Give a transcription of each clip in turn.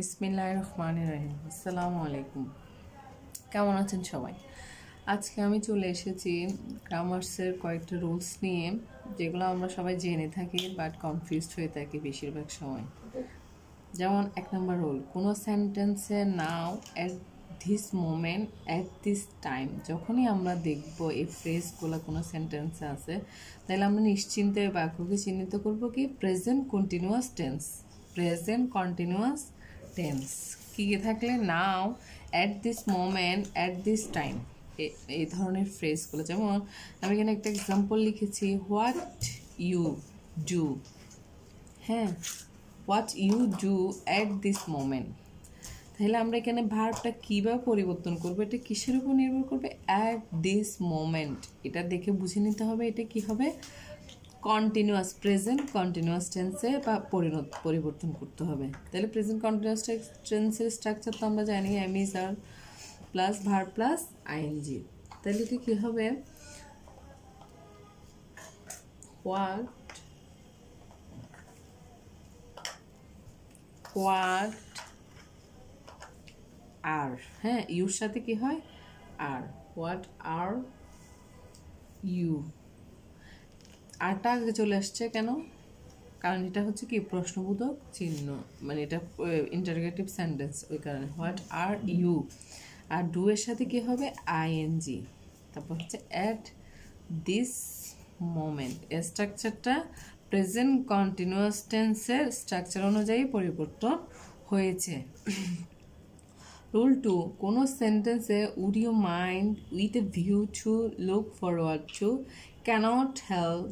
বিসমিল্লাহির রহমানির রহিম। আসসালামু আলাইকুম। কেমন আছেন সবাই? আজকে আমি চলে এসেছি গ্রামার্সের কয়েকটা রুলস নিয়ে, যেগুলো আমরা সবাই জেনে থাকি বাট কনফিউজড হয়ে থাকি বেশিরভাগ সময়। যেমন 1 নম্বর রুল, কোনো সেন্টেন্সে নাও at this moment at this time. যখনই আমরা দেখব এই ফ্রেজগুলো কোনো সেন্টেন্সে আছে, তাহলে আমরা নিশ্চিন্তে বাক্যকে চিহ্নিত করব কি present continuous tense. Present continuous tense কি থাকলে now at this moment at this time, এই ধরনের ফ্রেজগুলো। যেমন আমি এখানে একটা এক্সাম্পল লিখেছি, হোয়াট ইউ ডু। হ্যাঁ, what you do at this moment. তাহলে আমরা এখানে ভার্বটা কীভাবে পরিবর্তন করবো, এটা কিসের উপর নির্ভর করবে? At this moment. এটা দেখে বুঝে নিতে হবে এটা কি হবে, কন্টিনিউয়াস, প্রেজেন্ট কন্টিনিউয়াস টেন্সে বা পরিবর্তন করতে হবে। তাহলে প্রেজেন্ট কন্টিনিউয়াস টেন্সের স্ট্রাকচার তো আমরা জানি, am is are plus verb plus ING. তাহলে এটা কী হবে, হোয়াট আর, হ্যাঁ ইউর সাথে কি হয় আর, হোয়াট আর ইউ। আরটা আগে চলে আসছে কেন? কারণ এটা হচ্ছে কি প্রশ্নবোধক চিহ্ন, মানে এটা ইন্টারোগেটিভ সেন্টেন্স, ওই কারণে হোয়াট আর ইউ। আর ডু এর সাথে কি হবে আইএনজি, তারপর হচ্ছে অ্যাট দিস মোমেন্ট। এর স্ট্রাকচারটা প্রেজেন্ট কন্টিনিউয়াস টেন্সের স্ট্রাকচার অনুযায়ী পরিবর্তন হয়েছে। রুল 2, কোনো সেন্টেন্সে would you mind with a view to look forward to, can't help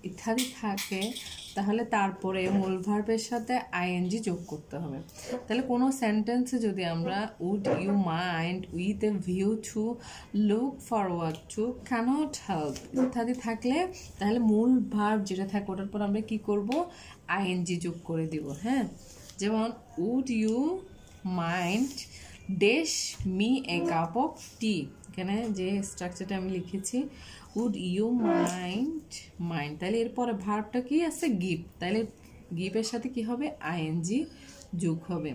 ইত্যাদি থাকে, তাহলে তারপরে মূল ভার্বের সাথে আইএনজি যোগ করতে হবে। তাহলে কোনো সেন্টেন্সে যদি আমরা would you mind with a view to look forward to, can't help ইত্যাদি থাকলে, তাহলে মূল ভার্ব যেটা থাকে ওটার পর আমরা কি করব, আইএনজি যোগ করে দিব। হ্যাঁ, যেমন would you mind dash me a cup of tea. এখানে যে স্ট্রাকচারটা আমি লিখেছি উড ইউ মাইন্ড, তাহলে এরপরে ভার্বটা কি আছে গিভ, তাহলে গিভের সাথে কি হবে আইএনজি যোগ হবে।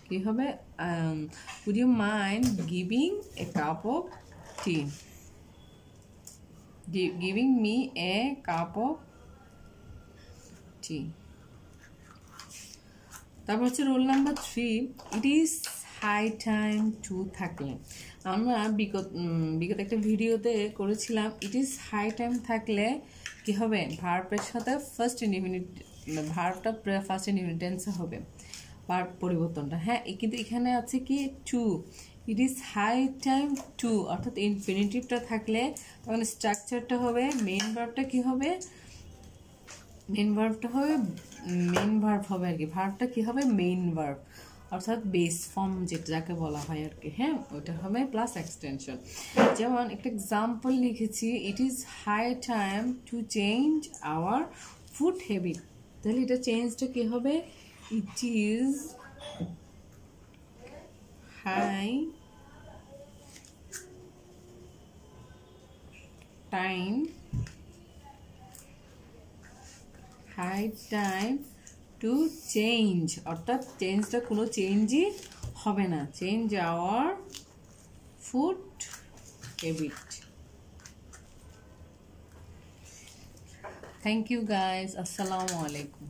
কি হবে, would you mind giving a cup of tea, giving me a cup of tea. তারপর হচ্ছে roll number 3, it is high time to থাকলে, আমরা বিগত একটা ভিডিওতে করেছিলাম ইট ইজ হাই টাইম থাকলে কি হবে, ভার্বের সাথে ফার্স্ট ইনডিফিনিট, ভার্বটা ফার্স্ট ইনডিফিনিট টেন্সে হবে ভার্ব পরিবর্তনটা। হ্যাঁ, কিন্তু এখানে আছে কি to, it is high time to, অর্থাৎ ইনফিনিটিভটা থাকলে তখন স্ট্রাকচারটা হবে, মেইন ভার্বটা কি হবে, মেইন ভার্বটা হবে মেইন ভার্ব হবে আর কি, ভার্বটা কি হবে মেইন ভার্ব, অর্থাৎ বেস ফর্ম যেটা যাকে বলা হয় আর কি। হ্যাঁ, ওইটা হবে প্লাস এক্সটেনশন। যেমন একটা এক্সাম্পল লিখেছি, it is high time to change our food habit. তাহলে এটা চেঞ্জটা কি হবে, it is high time to change, অর্থাৎ চেঞ্জটা কোনো চেঞ্জই হবে না, change our food habit. Thank you guys, আসসালামু আলাইকুম।